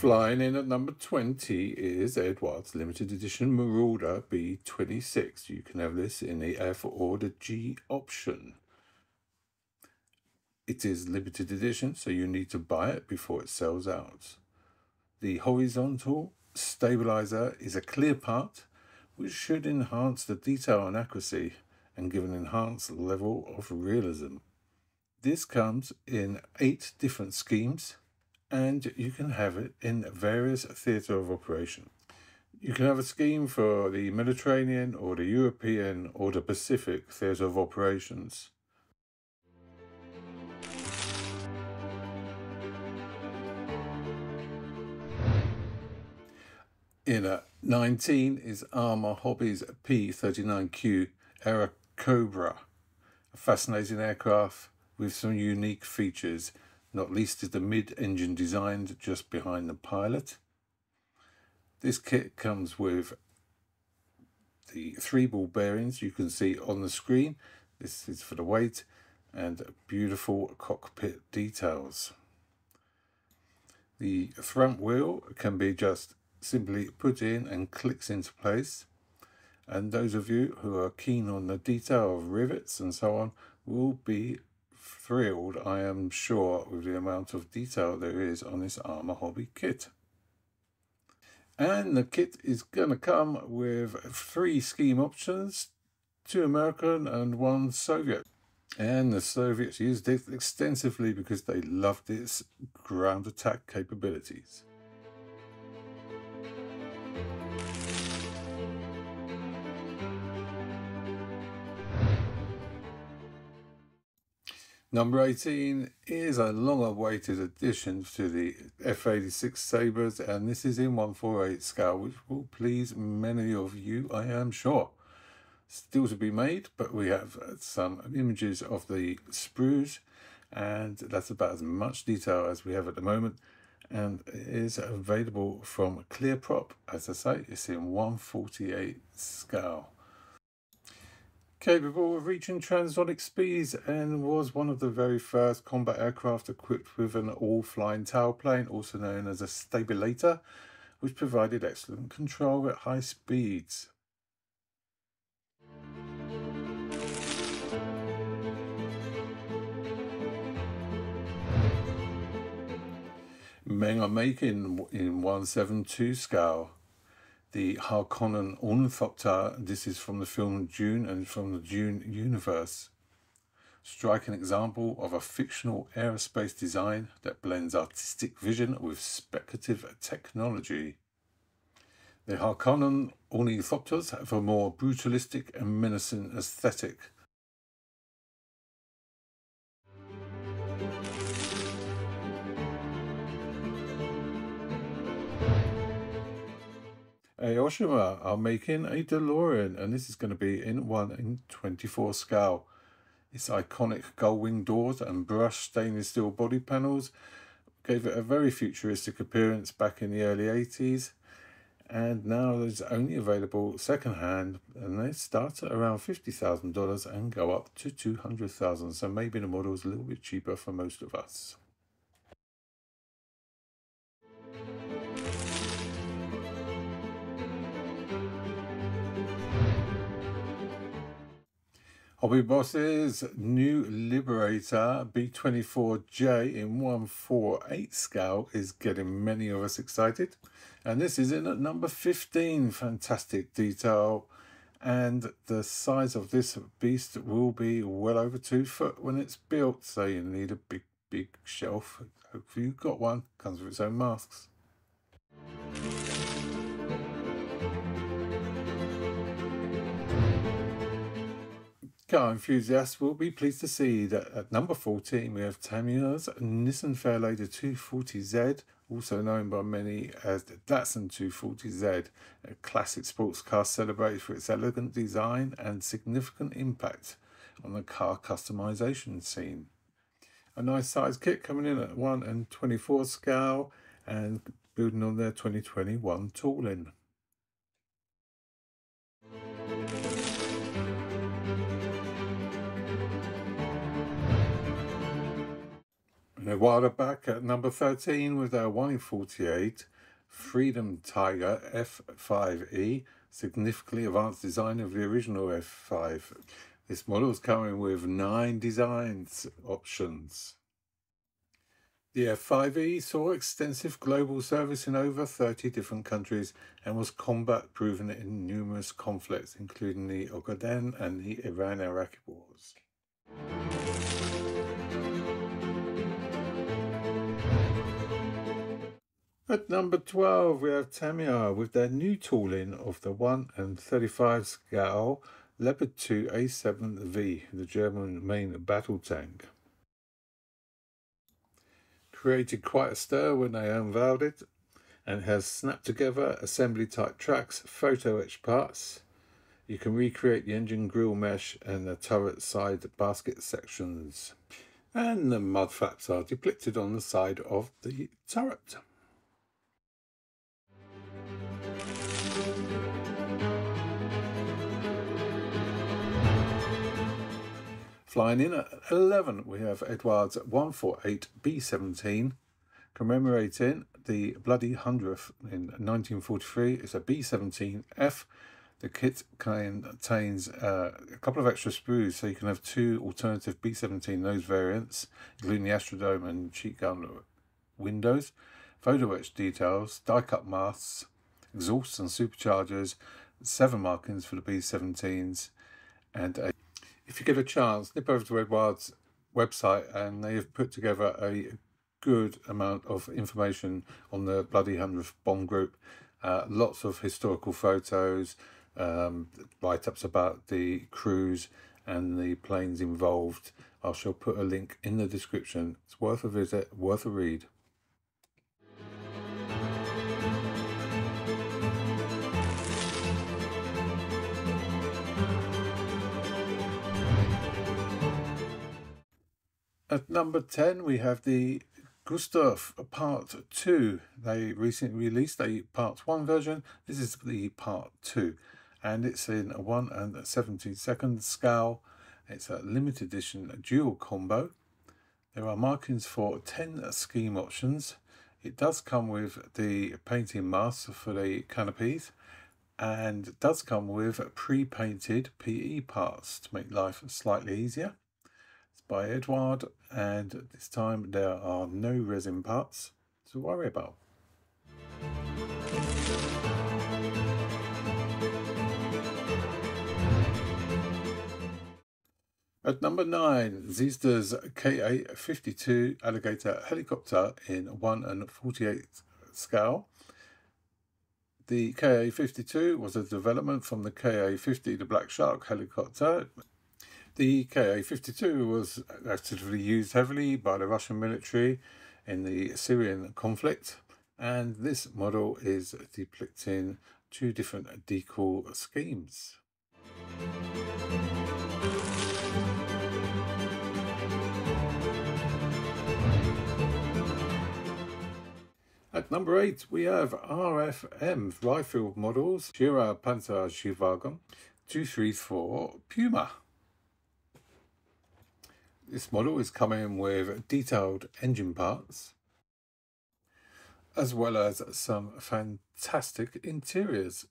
Flying in at number 20 is Edward's limited edition Marauder B26. You can have this in the F Order G option. It is limited edition, so you need to buy it before it sells out. The horizontal stabilizer is a clear part, which should enhance the detail and accuracy and give an enhanced level of realism. This comes in 8 different schemes, and you can have it in various theatre of operation. You can have a scheme for the Mediterranean or the European or the Pacific theatre of operations. In at 19 is Armour Hobby's P39Q Era Cobra, a fascinating aircraft with some unique features, not least is the mid-engine designed just behind the pilot. This kit comes with the 3 ball bearings you can see on the screen. This is for the weight, and beautiful cockpit details. The front wheel can be just simply put in and clicks into place, and those of you who are keen on the detail of rivets and so on will be thrilled, I am sure, with the amount of detail there is on this Armour Hobby kit. And the kit is going to come with 3 scheme options, 2 American and 1 Soviet. And the Soviets used it extensively because they loved its ground attack capabilities. Number 18 is a long-awaited addition to the F86 Sabres, and this is in 1/4/8 scale, which will please many of you, I am sure. Still to be made, but we have some images of the sprues, and that's about as much detail as we have at the moment, and it is available from Clearprop. As I say, it's in 1/48 scale. Capable of reaching transonic speeds, and was one of the very first combat aircraft equipped with an all-flying tailplane, also known as a stabilator, which provided excellent control at high speeds. Meng are making in 1/7/2 scale the Harkonnen Ornithopter. This is from the film Dune and from the Dune universe. Striking example of a fictional aerospace design that blends artistic vision with speculative technology. The Harkonnen Ornithopters have a more brutalistic and menacing aesthetic. Aoshima are making a DeLorean, and this is going to be in 1/24 scale. Its iconic gull-wing doors and brushed stainless steel body panels gave it a very futuristic appearance back in the early 80s, and now it's only available second-hand, and they start at around $50,000 and go up to $200,000, so maybe the model is a little bit cheaper for most of us. HobbyBoss's new Liberator B24J in 1/4/8 scale is getting many of us excited, and this is in at number 15. Fantastic detail, and the size of this beast will be well over 2 foot when it's built, so you need a big shelf. Hopefully you've got one. Comes with its own masks. Car enthusiasts will be pleased to see that at number 14 we have Tamiya's Nissan Fairlady 240Z, also known by many as the Datsun 240Z, a classic sports car celebrated for its elegant design and significant impact on the car customization scene. A nice size kit coming in at 1/24 scale and building on their 2021 tooling. And a while back at number 13 with our 1/48 Freedom Tiger F5E, significantly advanced design of the original F5. This model is coming with 9 designs options. The F5E saw extensive global service in over 30 different countries and was combat proven in numerous conflicts, including the Ogaden and the Iran-Iraqi wars. At number 12, we have Tamiya with their new tooling of the 1/35 scale Leopard 2 A7V, the German main battle tank. Created quite a stir when they unveiled it, and has snapped together assembly type tracks, photo etch parts. You can recreate the engine grille mesh and the turret side basket sections, and the mud flaps are depicted on the side of the turret. Flying in at 11, we have Edwards 148 B-17, commemorating the bloody 100th in 1943. It's a B-17F. The kit contains a couple of extra sprues, so you can have 2 alternative B-17 nose variants, including the Astrodome and cheek gun windows, photo etch details, die-cut masts, exhausts and superchargers, 7 markings for the B-17s, and if you get a chance, nip over to Edwards' website, and they have put together a good amount of information on the bloody 100th bomb group. Lots of historical photos, write-ups about the crews and the planes involved. I shall put a link in the description. It's worth a visit, worth a read. At number 10, we have the Gustav Part 2. They recently released a Part 1 version. This is the Part 2, and it's in a 1/72 scale. It's a limited edition dual combo. There are markings for 10 scheme options. It does come with the painting masks for the canopies, and does come with pre-painted PE parts to make life slightly easier. By Edward, and this time there are no resin parts to worry about. At number 9, Sd's Ka-52 Alligator helicopter in 1/48 scale. The Ka-52 was a development from the Ka-50, the Black Shark helicopter. The Ka-52 was actively used heavily by the Russian military in the Syrian conflict, and this model is depicting 2 different decal schemes. At number 8, we have RFM rifle models, Shira Panzerwagen 234 Puma. This model is coming with detailed engine parts, as well as some fantastic interiors.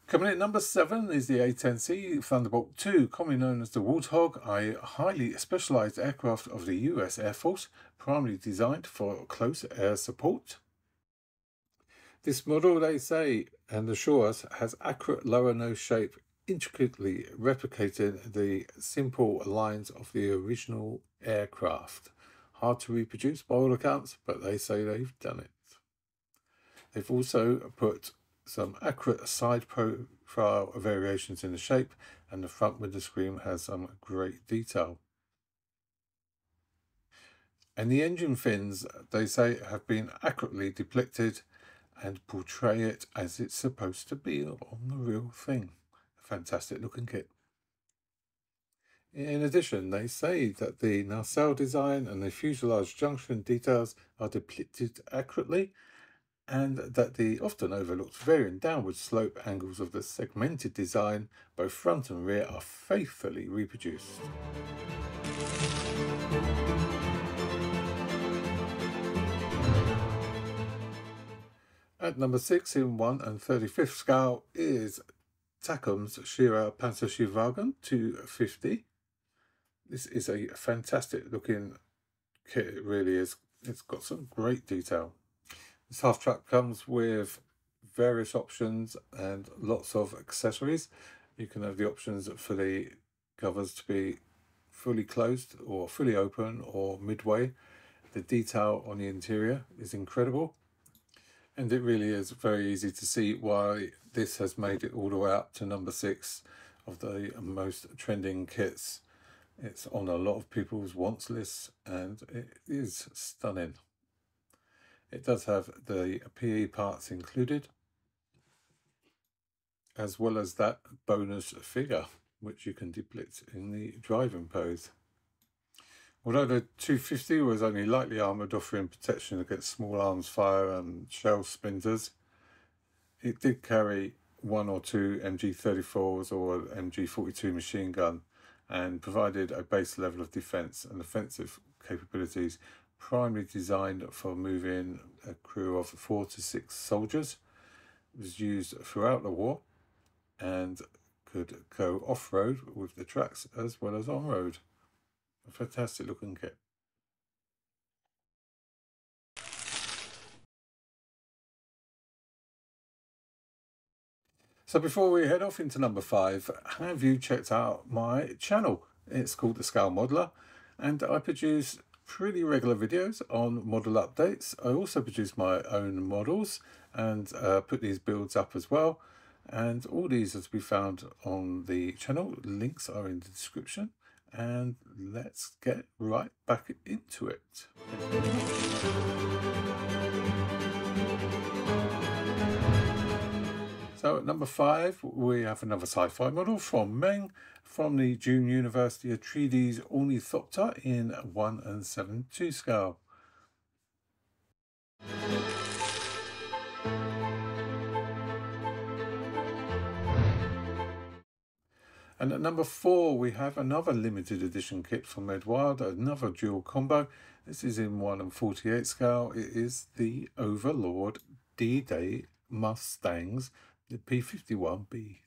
Coming in at number 7 is the A-10C Thunderbolt 2, commonly known as the Warthog, a highly specialised aircraft of the US Air Force, primarily designed for close air support. This model, they say and assure us, has accurate lower nose shape, intricately replicating the simple lines of the original aircraft. Hard to reproduce by all accounts, but they say they've done it. They've also put some accurate side profile variations in the shape, and the front window screen has some great detail. And the engine fins, they say, have been accurately depicted and portray it as it's supposed to be on the real thing. A fantastic looking kit. In addition, they say that the nacelle design and the fuselage junction details are depicted accurately, and that the often overlooked varying downward slope angles of the segmented design, both front and rear, are faithfully reproduced. At number 6 in 1 1/35 scale is Tacom's Shira Panzerschiffwagen 250. This is a fantastic looking kit, it really is. It's got some great detail. This half truck comes with various options and lots of accessories. You can have the options for the covers to be fully closed or fully open or midway. The detail on the interior is incredible, and it really is very easy to see why this has made it all the way up to number 6 of the most trending kits. It's on a lot of people's wants lists, and it is stunning. It does have the PE parts included, as well as that bonus figure, which you can depict in the driving pose. Although the 250 was only lightly armoured, offering protection against small arms fire and shell splinters, it did carry 1 or 2 MG34s or MG42 machine gun, and provided a base level of defence and offensive capabilities, primarily designed for moving a crew of 4 to 6 soldiers. It was used throughout the war and could go off-road with the tracks as well as on-road. A fantastic looking kit. So before we head off into number 5, have you checked out my channel? It's called The Scale Modeler, and I produce pretty regular videos on model updates. I also produce my own models and put these builds up as well. And all these are to be found on the channel. Links are in the description. And let's get right back into it. So at number 5, we have another sci-fi model from Meng, from the Dune University Atreides Ornithopter in 1 1/72 scale. And at number 4, we have another limited edition kit from Edward, another dual combo. This is in 1 1/48 scale. It is the Overlord D-Day Mustangs, the P-51B.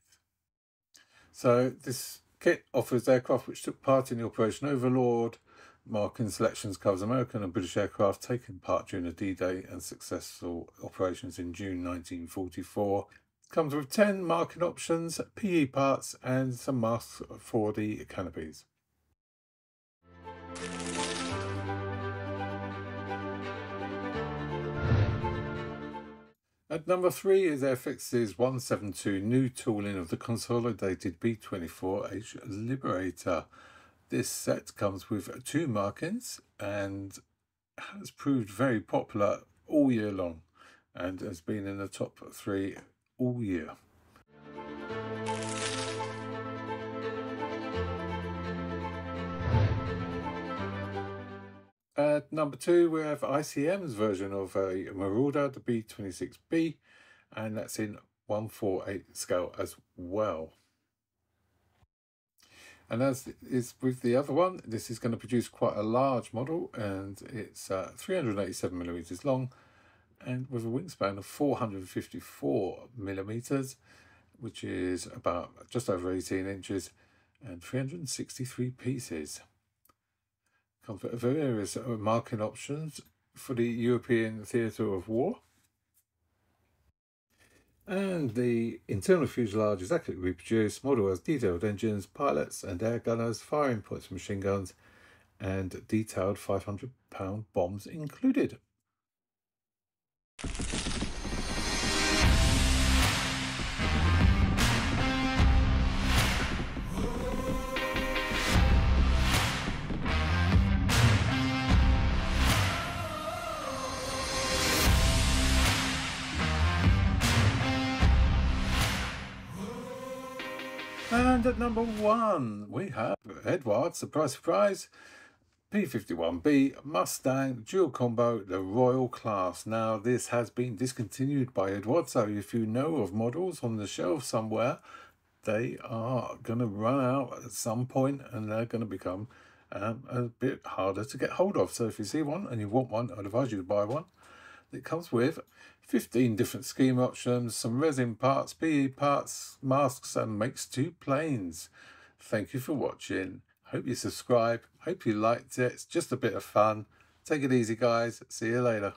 So this kit offers aircraft which took part in the Operation Overlord. Marking selections covers American and British aircraft taking part during the D-Day and successful operations in June 1944. Comes with 10 marking options, PE parts, and some masks for the canopies. At number 3 is Airfix's 172 new tooling of the Consolidated B-24H Liberator. This set comes with 2 markings and has proved very popular all year long and has been in the top 3 all year. At number 2, we have ICM's version of a Marauder, the B-26B, and that's in 1/48 scale as well. And as is with the other one, this is going to produce quite a large model, and it's 387 millimeters long, and with a wingspan of 454 millimeters, which is about just over 18 inches, and 363 pieces. Comes with various marking options for the European theatre of war. And the internal fuselage is accurately reproduced. Model has detailed engines, pilots and air gunners, firing points for machine guns, and detailed 500-pound bombs included. And at number 1, we have Edward, surprise, surprise, P51B Mustang dual combo, the Royal class. Now this has been discontinued by Edward, so if you know of models on the shelf somewhere, they are going to run out at some point and they're going to become a bit harder to get hold of. So if you see one and you want one, I'd advise you to buy one. It comes with 15 different scheme options, some resin parts, PE parts, masks, and makes 2 planes. Thank you for watching. Hope you subscribe. Hope you liked it. It's just a bit of fun. Take it easy, guys. See you later.